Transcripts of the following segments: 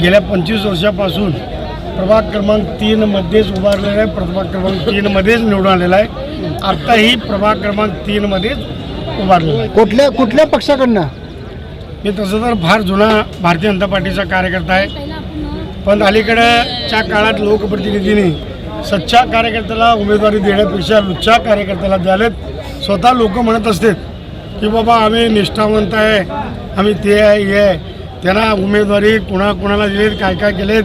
गेल्या 25 वर्षापासून प्रभाग क्रमांक 3 मध्येच उभारलेला आहे, प्रभाग क्रमांक 3 मध्येच निवडून आलेला आहे. आत्ताही प्रभाग क्रमांक 3 मध्येच उभारलेला आहे. कुठल्या पक्षाकडनं? मी तसं तर फार जुना भारतीय जनता पार्टीचा कार्यकर्ता आहे, पण अलीकडच्या काळात लोकप्रतिनिधींनी सच्चा कार्यकर्त्याला उमेदवारी देण्यापेक्षा लुच्चा कार्यकर्त्याला द्यालेत. स्वतः लोक म्हणत असतात की बाबा आम्ही निष्ठावंत आहे, आम्ही ते आहे हे आहे. त्यांना उमेदवारी कुणाला दिलेत, काय काय केलेत,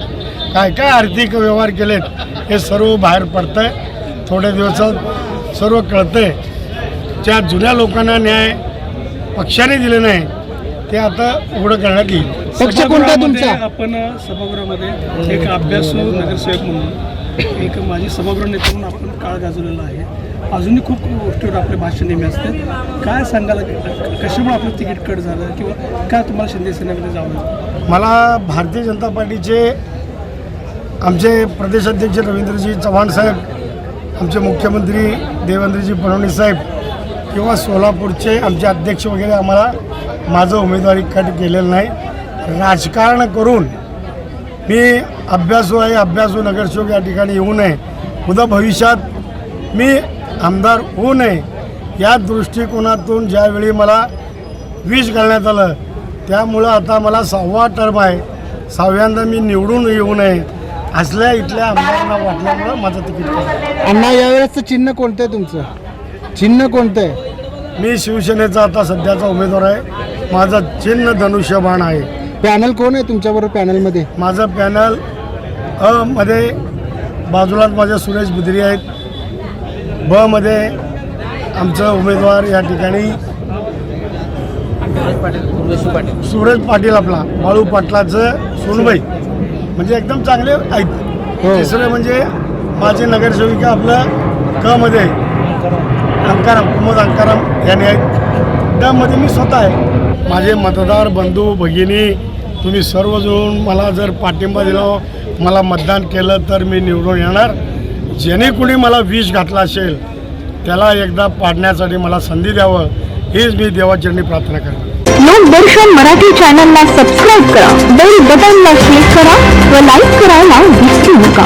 काय आर्थिक व्यवहार केलेत, हे सर्व बाहेर पडतं आहे. थोड्या दिवसात सर्व कळतं आहे. ज्या जुन्या लोकांना न्याय पक्षाने दिले नाही ते आता उघडं करण्यात येईल. पक्ष कोणता तुमचा? आपण सभागृहामध्ये एक अभ्यासू नगरसेवक म्हणून एक माझी सभागृह नेते म्हणून आपण काळ गाजवलेला आहे. अजूनही खूप गोष्टीवर आपले भाषण नेहमी असते. काय सांगाल, कशामुळे आपलं तिकीट कट झालं किंवा काय तुम्हाला शिंदे सेनेमध्ये जावं? मला भारतीय जनता पार्टीचे आमचे प्रदेशाध्यक्ष रवींद्रजी चव्हाण साहेब, आमचे मुख्यमंत्री देवेंद्रजी फडणवीस साहेब किंवा सोलापूरचे आमचे अध्यक्ष वगैरे आम्हाला माझं उमेदवारी कट केलेलं नाही. राजकारण करून मी अभ्यासू नगरसेवक या ठिकाणी येऊ नये, उद्या भविष्यात मी आमदार होऊ नये या दृष्टिकोनातून ज्यावेळी मला विष घालण्यात आलं, त्यामुळं आता मला 6वा टर्म आहे. 6व्यांदा मी निवडून येऊ नये असल्या इथल्या आमदारांना वाटल्यामुळं माझं तिकीट केलं. अण्णा, यावेळेसचं चिन्ह कोणतं आहे तुमचं? चिन्ह कोणतं आहे? मी शिवसेनेचा आता सध्याचा उमेदवार आहे. माझं चिन्ह धनुष्यबाण आहे. पॅनल कोण आहे तुमच्याबरोबर पॅनलमध्ये? माझं पॅनल मध्ये बाजूलाच माझ्या सुरेश बुद्री आहेत. मध्ये आमचं उमेदवार या ठिकाणी सुरेश पाटील, आपला बाळू पाटलाचं सोनबाई, म्हणजे एकदम चांगले आहेत. तिसरं म्हणजे माझे नगरसेविका आपलं मध्ये कुमुद अंकाराम यांनी आहेत. त्यामध्ये मी स्वतः आहे. माझे मतदार बंधू भगिनी, तुम्ही सर्वजण मला जर पाठिंबा दिला, मला मतदान केलं तर मी निवडून येणार. ज्याने कुणी मला विष घातला असेल त्याला एकदा पाडण्यासाठी मला संधी द्यावं, हीच मी देवाचरणी प्रार्थना करतो. लोकदर्शन मराठी चॅनलला सबस्क्राईब करा, बेल बटनला क्लिक करा व लाईक करायला विसरू नका.